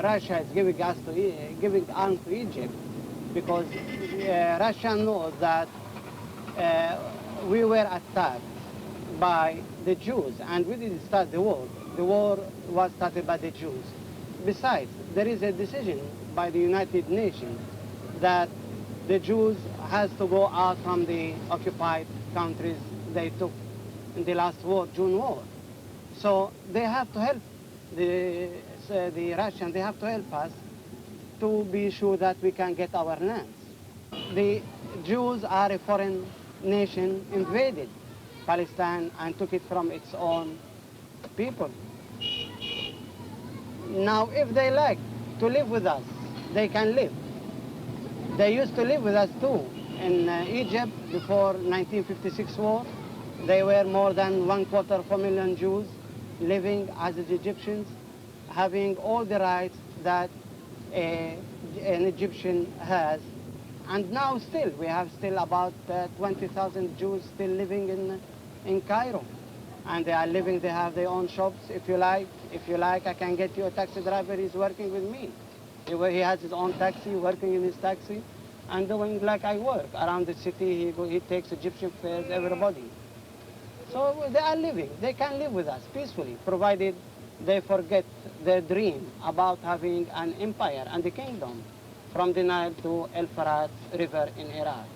Russia is giving arms to Egypt because Russia knows that we were attacked by the Jews, and we didn't start the war. The war was started by the Jews. Besides, there is a decision by the United Nations that the Jews has to go out from the occupied countries they took in the last war, June War. So they have to help the Russians, they have to help us to be sure that we can get our lands. The Jews are a foreign nation, invaded Palestine and took it from its own people. Now, if they like to live with us, they can live. They used to live with us too. In Egypt, before 1956 war, there were more than 1/4 million Jews living as Egyptians, having all the rights that an Egyptian has. And now still, we have still about 20,000 Jews still living in Cairo. And they are living, they have their own shops. If you like, I can get you a taxi driver. He's working with me. He has his own taxi, working in his taxi, and doing like I work. Around the city, he takes Egyptian fares, everybody. So they are living. They can live with us peacefully, provided they forget their dream about having an empire and a kingdom from the Nile to Euphrates River in Iraq.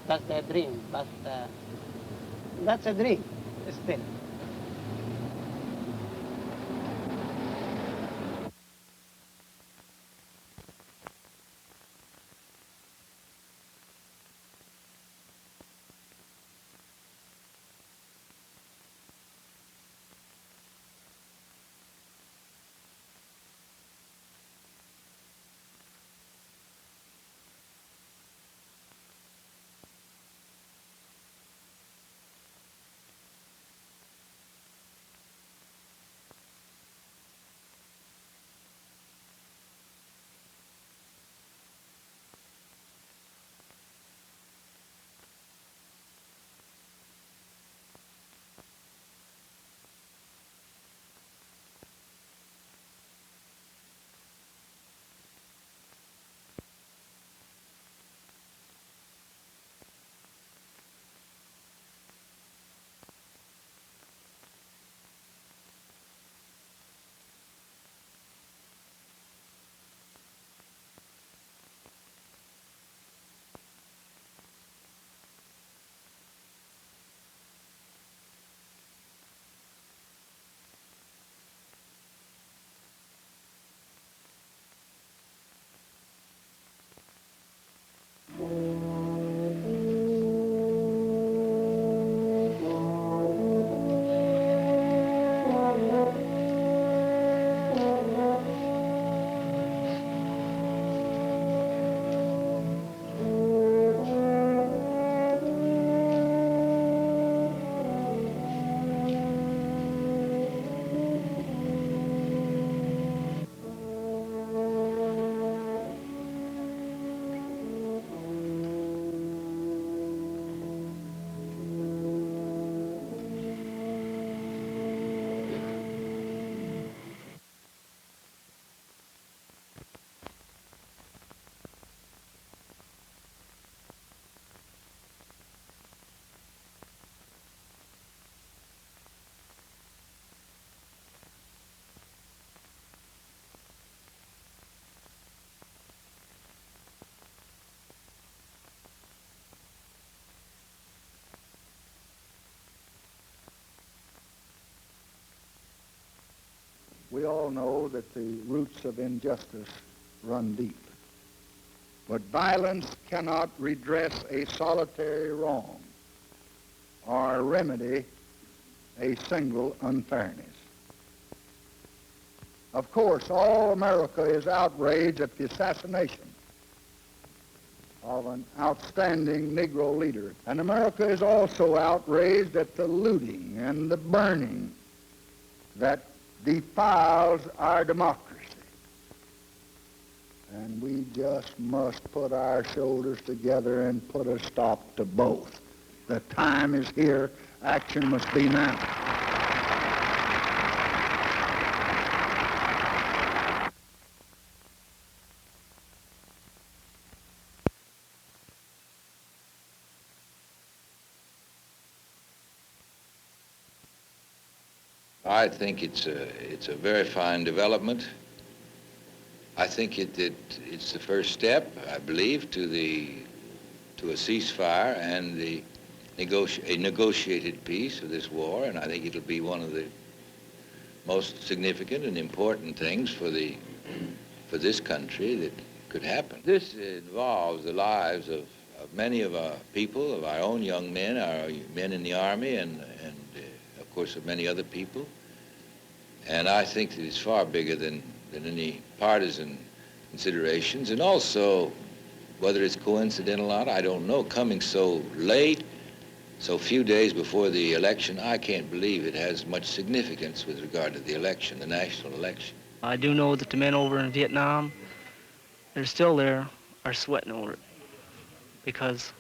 That's their dream, but that's a dream still. We all know that the roots of injustice run deep. But violence cannot redress a solitary wrong or remedy a single unfairness. Of course, all America is outraged at the assassination of an outstanding Negro leader. And America is also outraged at the looting and the burning that defiles our democracy. And we just must put our shoulders together and put a stop to both. The time is here. Action must be now. I think it's a very fine development. I think it's the first step, I believe, to a ceasefire and a negotiated peace of this war, and I think it'll be one of the most significant and important things for this country that could happen. This involves the lives of many of our people, of our own young men, our men in the Army, and of course of many other people. And I think that it's far bigger than any partisan considerations. And also, whether it's coincidental or not, I don't know, coming so late, so few days before the election, I can't believe it has much significance with regard to the election, the national election. I do know that the men over in Vietnam, they're still there, are sweating over it. Because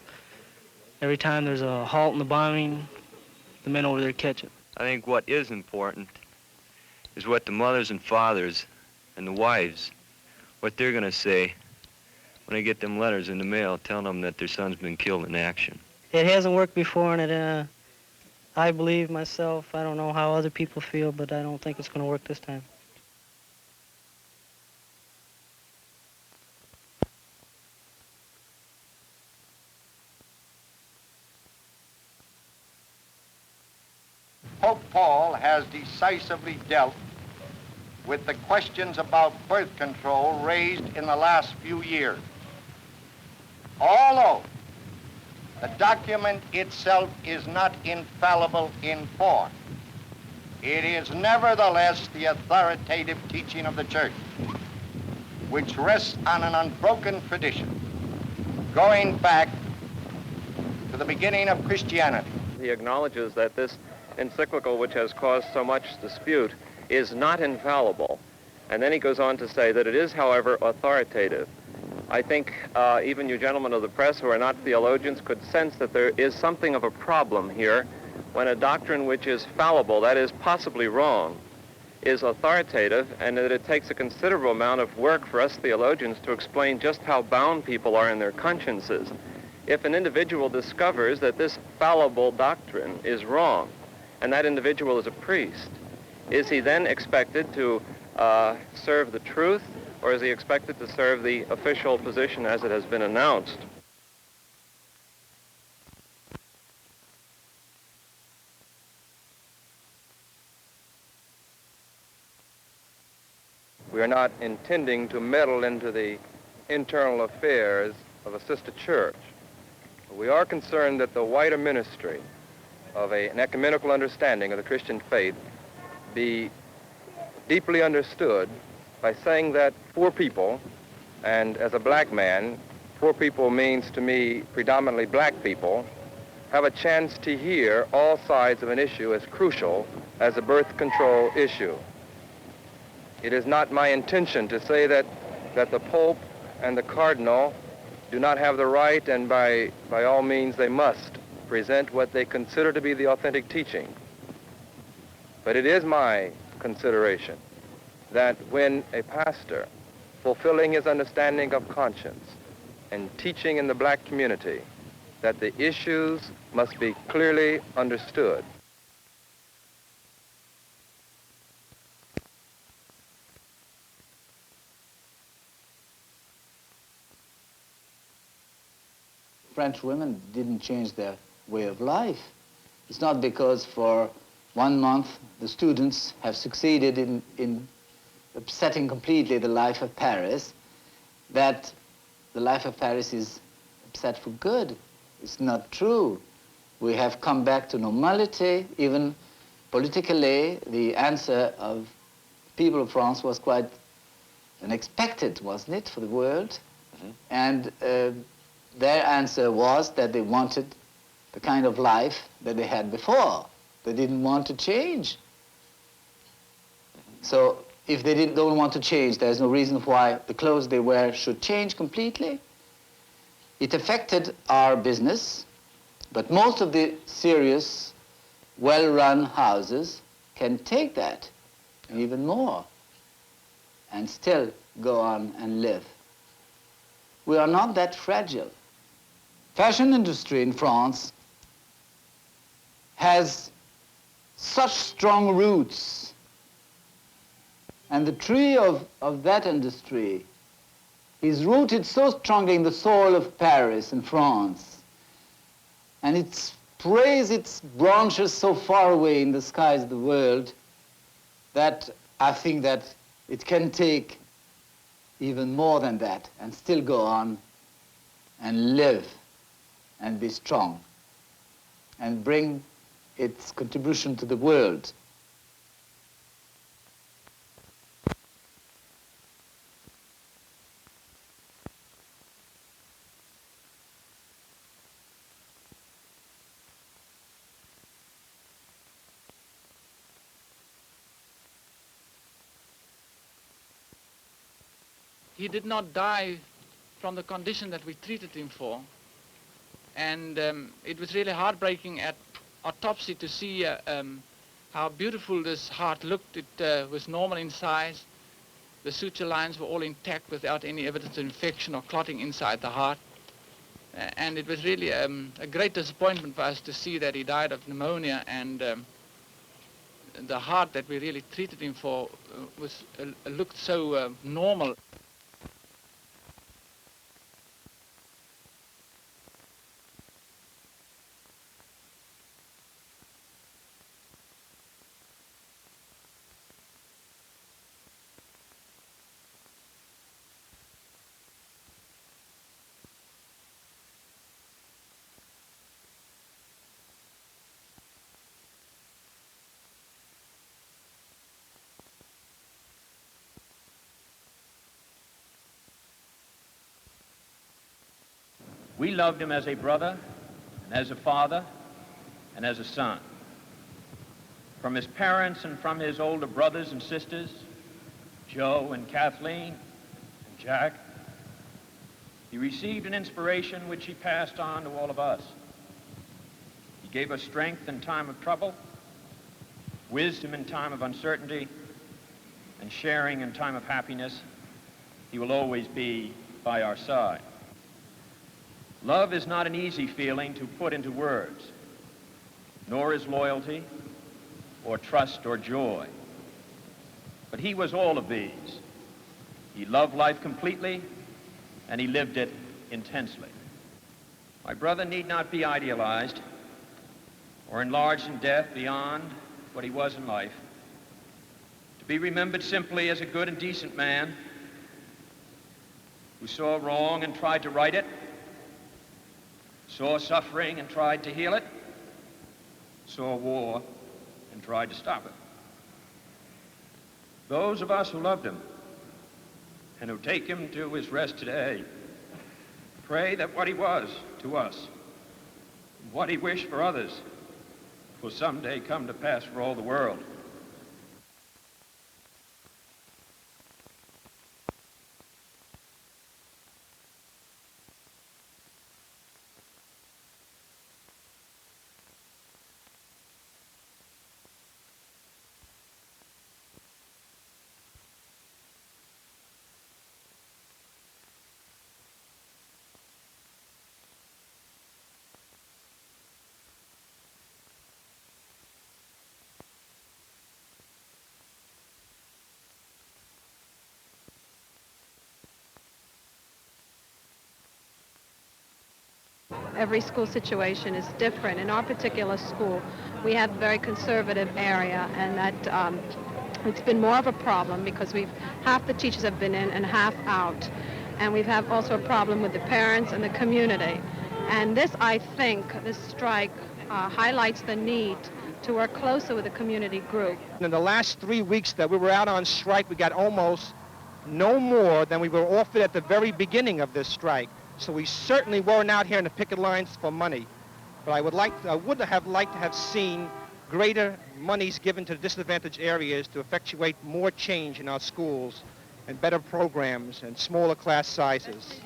every time there's a halt in the bombing, the men over there catch it. I think what is important is what the mothers and fathers and the wives, what they're going to say when they get them letters in the mail telling them that their son's been killed in action. It hasn't worked before, and I believe myself, I don't know how other people feel, but I don't think it's going to work this time. Pope Paul has decisively dealt with the questions about birth control raised in the last few years. Although the document itself is not infallible in form, it is nevertheless the authoritative teaching of the Church, which rests on an unbroken tradition going back to the beginning of Christianity. He acknowledges that this encyclical, which has caused so much dispute, is not infallible. And then he goes on to say that it is, however, authoritative. I think even you gentlemen of the press who are not theologians could sense that there is something of a problem here when a doctrine which is fallible, that is possibly wrong, is authoritative, and that it takes a considerable amount of work for us theologians to explain just how bound people are in their consciences. If an individual discovers that this fallible doctrine is wrong, and that individual is a priest, is he then expected to serve the truth, or is he expected to serve the official position as it has been announced? We are not intending to meddle into the internal affairs of a sister church. We are concerned that the wider ministry of an ecumenical understanding of the Christian faith be deeply understood by saying that poor people, and as a black man, poor people means to me predominantly black people, have a chance to hear all sides of an issue as crucial as the birth control issue. It is not my intention to say that the Pope and the Cardinal do not have the right, and by all means they must, present what they consider to be the authentic teaching. But it is my consideration that when a pastor, fulfilling his understanding of conscience and teaching in the black community, that the issues must be clearly understood. French women didn't change their way of life. It's not because for 1 month the students have succeeded in upsetting completely the life of Paris that the life of Paris is upset for good. It's not true. We have come back to normality. Even politically, the answer of people of France was quite unexpected, wasn't it, for the world? Mm-hmm. And their answer was that they wanted the kind of life that they had before. They didn't want to change. So if they don't want to change, there's no reason why the clothes they wear should change completely. It affected our business, but most of the serious, well-run houses can take that, and even more, and still go on and live. We are not that fragile. Fashion industry in France has such strong roots. And the tree of that industry is rooted so strongly in the soil of Paris and France. And it sprays its branches so far away in the skies of the world that I think that it can take even more than that and still go on and live and be strong and bring its contribution to the world. He did not die from the condition that we treated him for. And it was really heartbreaking at autopsy to see how beautiful this heart looked. It was normal in size. The suture lines were all intact without any evidence of infection or clotting inside the heart. And it was really a great disappointment for us to see that he died of pneumonia, and the heart that we really treated him for looked so normal. We loved him as a brother, and as a father, and as a son. From his parents and from his older brothers and sisters, Joe and Kathleen and Jack, he received an inspiration which he passed on to all of us. He gave us strength in time of trouble, wisdom in time of uncertainty, and sharing in time of happiness. He will always be by our side. Love is not an easy feeling to put into words, nor is loyalty, or trust, or joy. But he was all of these. He loved life completely, and he lived it intensely. My brother need not be idealized or enlarged in death beyond what he was in life. To be remembered simply as a good and decent man who saw wrong and tried to right it, saw suffering and tried to heal it, saw war and tried to stop it. Those of us who loved him and who take him to his rest today pray that what he was to us, what he wished for others, will someday come to pass for all the world. Every school situation is different. In our particular school, we have a very conservative area, and that it's been more of a problem because half the teachers have been in and half out. And we've had also a problem with the parents and the community. And this, I think, this strike highlights the need to work closer with the community group. In the last 3 weeks that we were out on strike, we got almost no more than we were offered at the very beginning of this strike. So we certainly weren't out here in the picket lines for money. But I would have liked to have seen greater monies given to the disadvantaged areas to effectuate more change in our schools and better programs and smaller class sizes.